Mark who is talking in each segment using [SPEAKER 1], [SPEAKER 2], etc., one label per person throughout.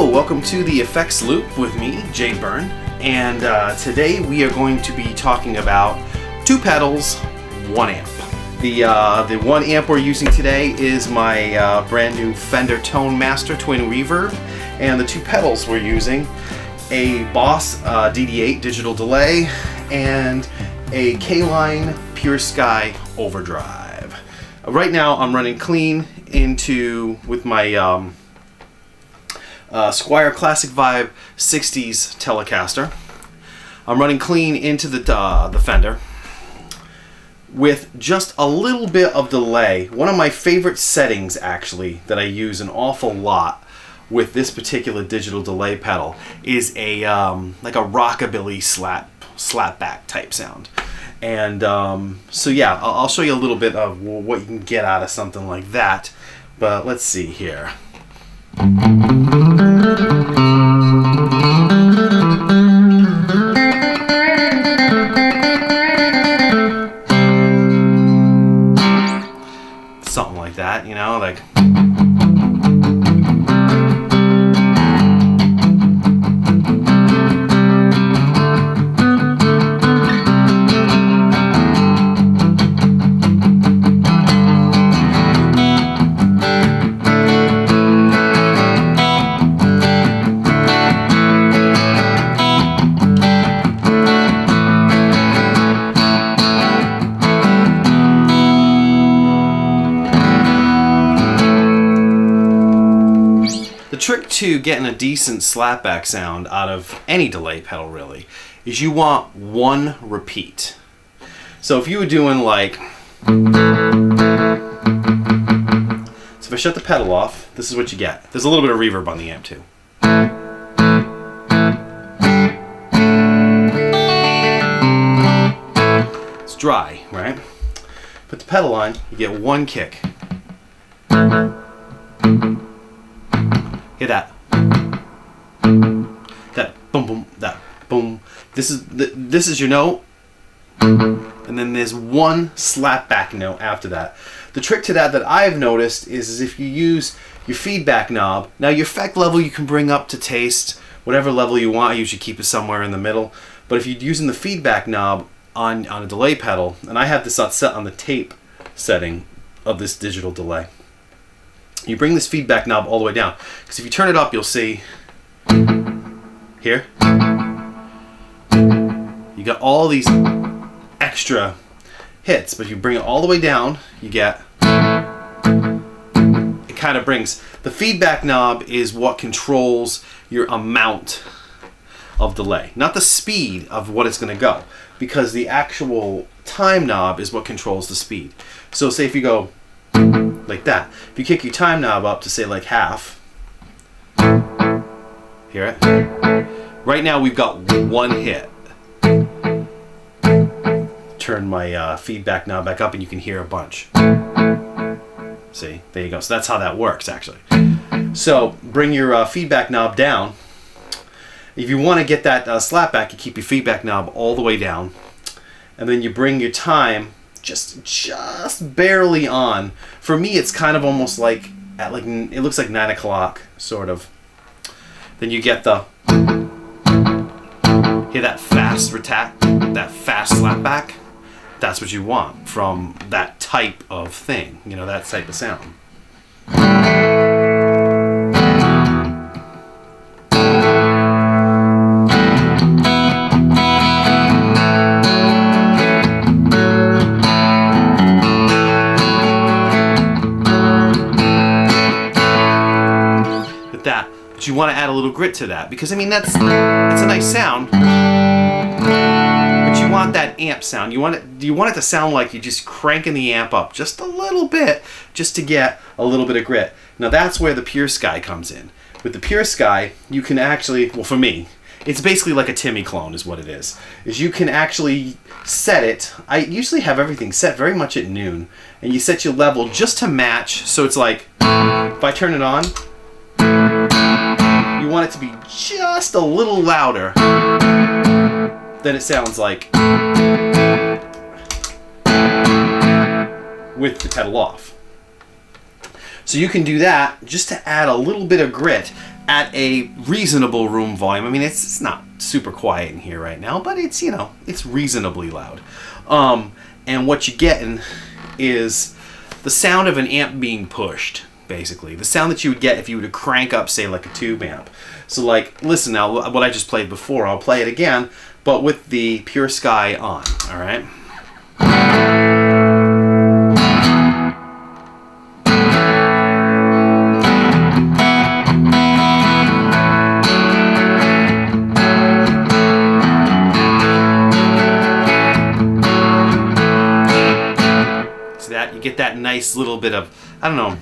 [SPEAKER 1] welcome to the Effects Loop with me, Byrne, and today we are going to be talking about 2 pedals, 1 amp. The 1 amp we're using today is my brand new Fender Tone Master Twin Reverb, and the 2 pedals we're using, a Boss DD8 digital delay and a CALINE Pure Sky overdrive. Right now I'm running clean with my Squier Classic Vibe 60s Telecaster. I'm running clean into the Fender with just a little bit of delay. One of my favorite settings, actually, that I use an awful lot with this particular digital delay pedal is a like a rockabilly slapback type sound. And so yeah, I'll show you a little bit of what you can get out of something like that. But let's see here. Something like that, you know, like. The trick to getting a decent slapback sound out of any delay pedal really is you want 1 repeat. So if you were doing like, so if I shut the pedal off, this is what you get. There's a little bit of reverb on the amp too. It's dry, right? Put the pedal on, you get 1 kick. Hear that? That boom boom, that boom. This is your note, and then there's 1 slapback note after that. The trick to that I've noticed is if you use your feedback knob. Now your effect level you can bring up to taste, whatever level you want. I usually keep it somewhere in the middle. But if you're using the feedback knob on a delay pedal, and I have this set on the tape setting of this digital delay. You bring this feedback knob all the way down, because if you turn it up, you'll see here you got all these extra hits, but if you bring it all the way down, you get, it kind of brings, the feedback knob is what controls your amount of delay, not the speed of what it's going to go, because the actual time knob is what controls the speed. So say if you go like that. If you kick your time knob up to say like half, hear it? Right now we've got 1 hit. Turn my feedback knob back up and you can hear a bunch. See, there you go. So that's how that works actually. So bring your feedback knob down. If you want to get that slapback, you keep your feedback knob all the way down, and then you bring your time just barely on. For me, it's kind of almost like at like, it looks like 9 o'clock sort of. Then you get the, hear that fast that fast slapback. That's what you want from that type of thing, you know, that type of sound. But you want to add a little grit to that, because I mean it's a nice sound, but you want that amp sound. You want it to sound like you're just cranking the amp up just a little bit, just to get a little bit of grit. Now that's where the Pure Sky comes in. With the Pure Sky, you can actually, well for me, it's basically like a Timmy clone is what it is you can actually set it. I usually have everything set very much at noon, and you set your level just to match, so it's like, if I turn it on, you want it to be just a little louder than it sounds like with the pedal off. So you can do that just to add a little bit of grit at a reasonable room volume. I mean, it's not super quiet in here right now, but it's, you know, it's reasonably loud. And what you're getting is the sound of an amp being pushed, basically. The sound that you would get if you were to crank up, say, like a tube amp. So, like, listen now, what I just played before, I'll play it again, but with the Pure Sky on, all right? You get that nice little bit of, I don't know.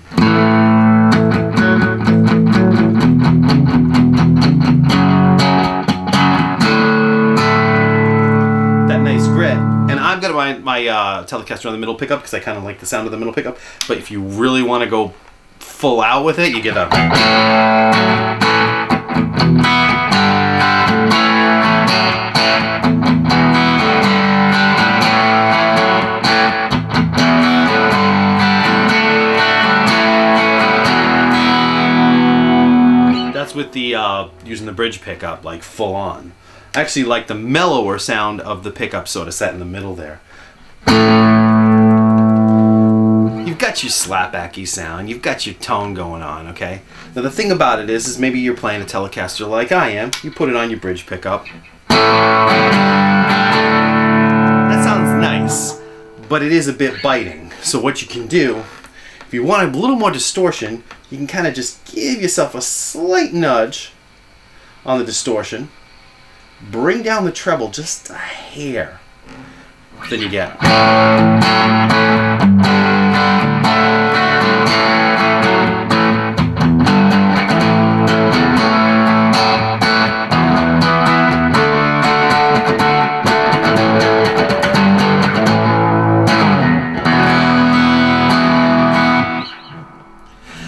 [SPEAKER 1] That nice grit. And I've got my Telecaster on the middle pickup because I kind of like the sound of the middle pickup. But if you really want to go full out with it, you get a... with the using the bridge pickup, like full on. I actually like the mellower sound of the pickup sort of set in the middle there. You've got your slapbacky sound, you've got your tone going on, okay? Now the thing about it is maybe you're playing a Telecaster like I am, you put it on your bridge pickup. That sounds nice, but it is a bit biting. So what you can do, if you want a little more distortion, you can kind of just give yourself a slight nudge on the distortion. Bring down the treble just a hair. Then you get.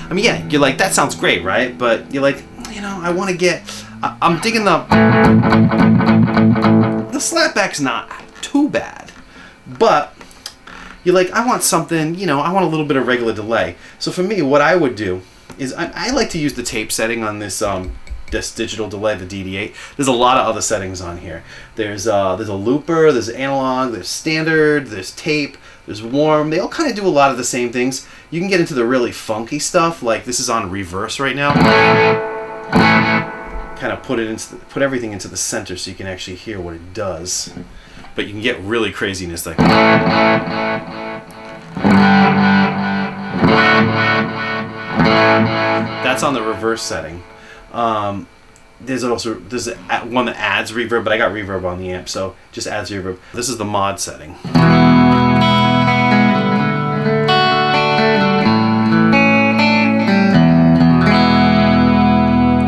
[SPEAKER 1] I mean, yeah, you're like, that sounds great, right? But you're like, you know, I want to get, I'm digging the slapback's not too bad. But you're like, I want something, you know, I want a little bit of regular delay. So for me, what I would do is I like to use the tape setting on this digital delay, the DD8. There's a lot of other settings on here. There's a looper, there's analog, there's standard, there's tape, there's warm. They all kind of do a lot of the same things. You can get into the really funky stuff, like this is on reverse right now. Kind of put everything into the center so you can actually hear what it does. But you can get really craziness like. That's on the reverse setting. There's one that adds reverb, but I got reverb on the amp, so just adds reverb. This is the mod setting.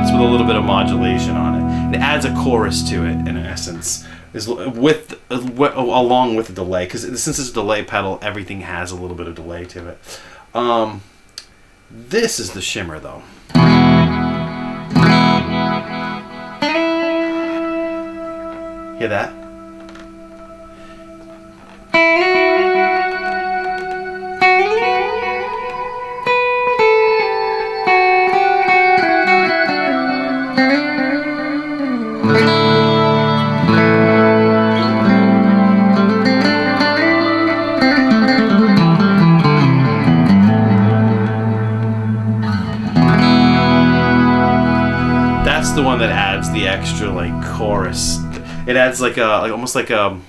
[SPEAKER 1] It's with a little bit of modulation on it. It adds a chorus to it, in essence, along with the delay, because since it's a delay pedal, everything has a little bit of delay to it. This is the shimmer, though. Hear that? That's the one that adds the extra like chorus. It adds almost like a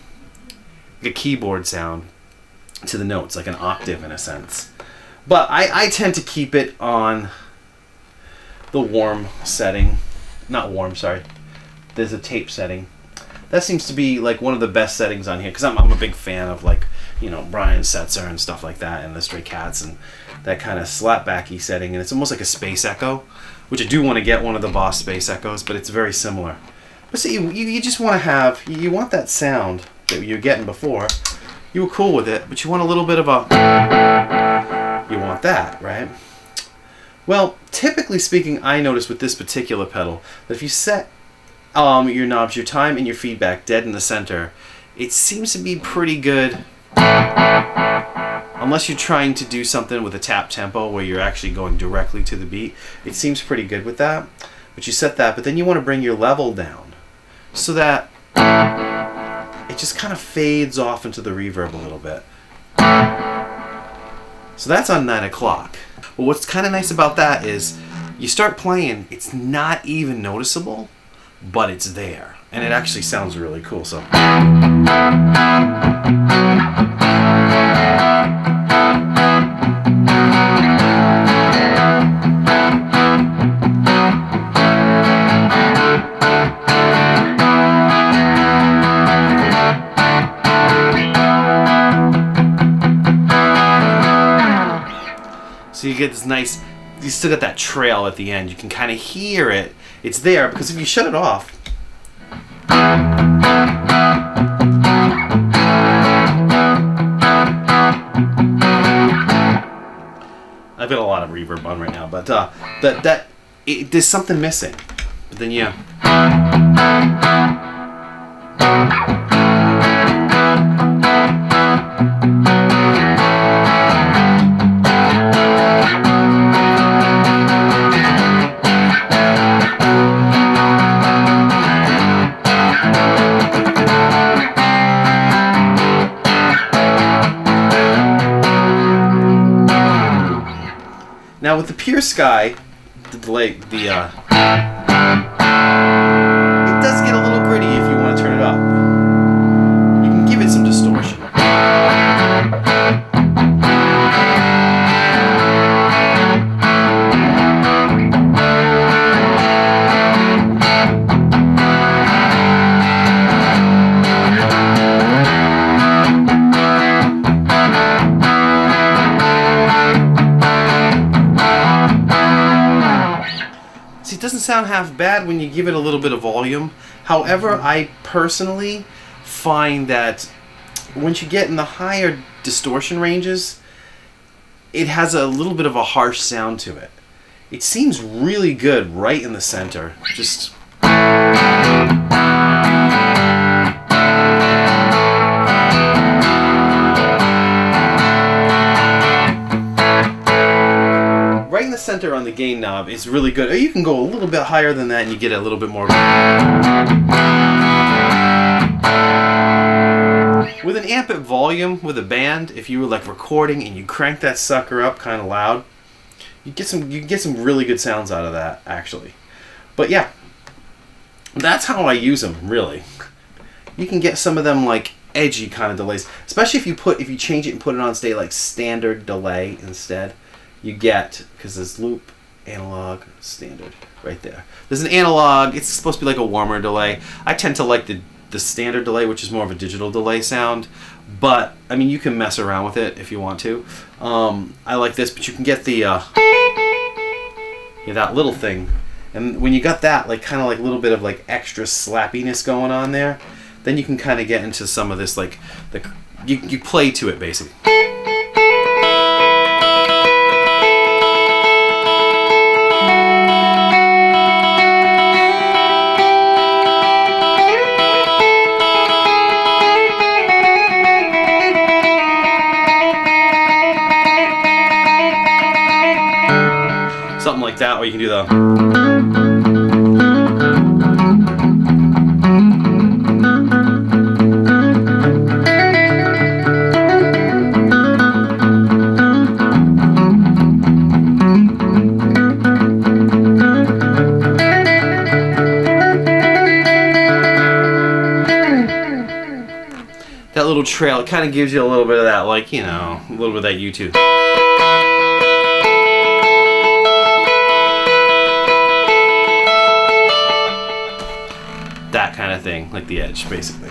[SPEAKER 1] keyboard sound to the notes, like an octave in a sense. But I tend to keep it on the warm setting. Not warm, sorry. There's a tape setting. That seems to be like one of the best settings on here, because I'm a big fan of, like, you know, Brian Setzer and stuff like that, and the Stray Cats and that kind of slapbacky setting. And it's almost like a space echo, which I do want to get one of the Boss space echoes, but it's very similar. But see, you just want to have, you want that sound that you were getting before. You were cool with it, but you want a little bit of a, you want that, right? Well, typically speaking, I notice with this particular pedal that if you set your knobs, your time and your feedback dead in the center, it seems to be pretty good. Unless you're trying to do something with a tap tempo where you're actually going directly to the beat, it seems pretty good with that. But you set that, but then you want to bring your level down so that it just kind of fades off into the reverb a little bit. So that's on 9 o'clock. Well, what's kind of nice about that is you start playing, it's not even noticeable, but it's there. And it actually sounds really cool. So so you get this nice, you still got that trail at the end. You can kind of hear it. It's there because if you shut it off, I've got a lot of reverb on right now, but there's something missing. But then yeah. Now with the Pure Sky, the delay, it does get a little gritty if you want to turn it up. You can give it some distortion. It doesn't sound half bad when you give it a little bit of volume. However, I personally find that once you get in the higher distortion ranges, it has a little bit of a harsh sound to it. It seems really good right in the center. Just right in the center on the gain knob is really good. Or you can go a little bit higher than that and you get a little bit more. With an amp at volume with a band, if you were like recording and you crank that sucker up kind of loud, you can get some really good sounds out of that actually. But yeah, that's how I use them really. You can get some of them like edgy kind of delays, especially if you change it and put it on say like standard delay instead. You get, because there's loop, analog, standard right there. There's an analog, it's supposed to be like a warmer delay. I tend to like the standard delay, which is more of a digital delay sound, but I mean you can mess around with it if you want to. I like this, but you can get the that little thing, and when you got that like kind of like a little bit of like extra slappiness going on there, then you can kind of get into some of this like you play to it basically. Something like that, or you can do the that little trail. It kind of gives you a little bit of that, like, you know, a little bit of that YouTube. That kind of thing, like the edge, basically.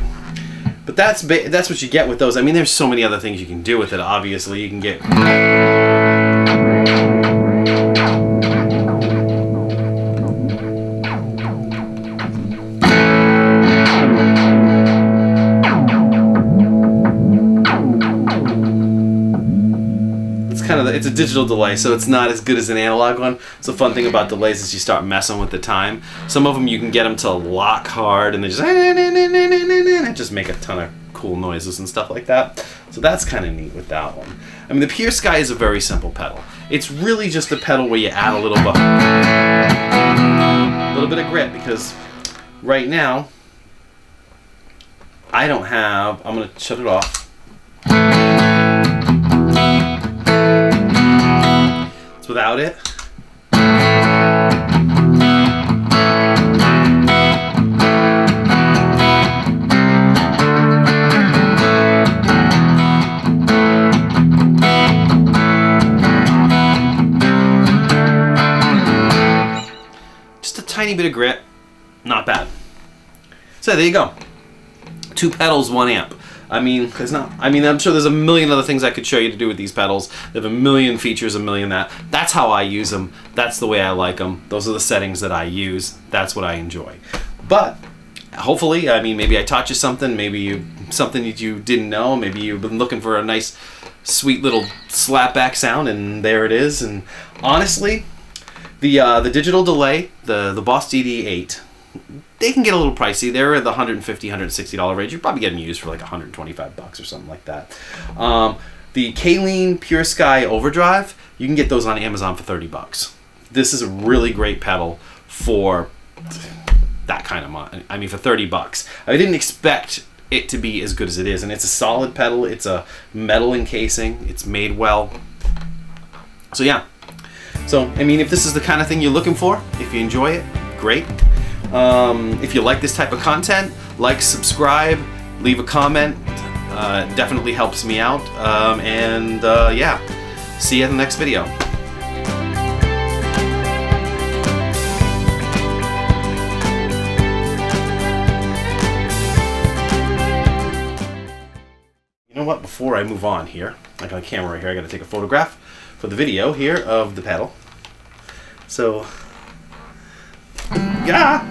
[SPEAKER 1] But that's what you get with those. I mean, there's so many other things you can do with it. Obviously, you can get. It's a digital delay, so it's not as good as an analog one. So the fun thing about delays is you start messing with the time. Some of them you can get them to lock hard and they just make a ton of cool noises and stuff like that. So that's kind of neat with that one. I mean, the Pure Sky is a very simple pedal. It's really just a pedal where you add a little bit of grit, because right now I don't have, I'm going to shut it off. It's without it. Just a tiny bit of grit, not bad. So there you go. 2 pedals, 1 amp. I mean, I'm sure there's a million other things I could show you to do with these pedals. They have a million features, a million that. That's how I use them. That's the way I like them. Those are the settings that I use. That's what I enjoy. But hopefully, I mean, maybe I taught you something. Maybe something that you didn't know. Maybe you've been looking for a nice, sweet little slapback sound, and there it is. And honestly, the digital delay, the Boss DD8, they can get a little pricey. They're at the $150, $160 range. You probably get them used for like $125 or something like that. The CALINE Pure Sky Overdrive, you can get those on Amazon for $30. This is a really great pedal for that kind of money. I mean, for $30. I didn't expect it to be as good as it is, and it's a solid pedal. It's a metal encasing. It's made well. So yeah. So I mean, if this is the kind of thing you're looking for, if you enjoy it, great. If you like this type of content, like, subscribe, leave a comment. It definitely helps me out. Yeah, see you in the next video. You know what? Before I move on here, I got a camera right here. I got to take a photograph for the video here of the pedal. So, yeah.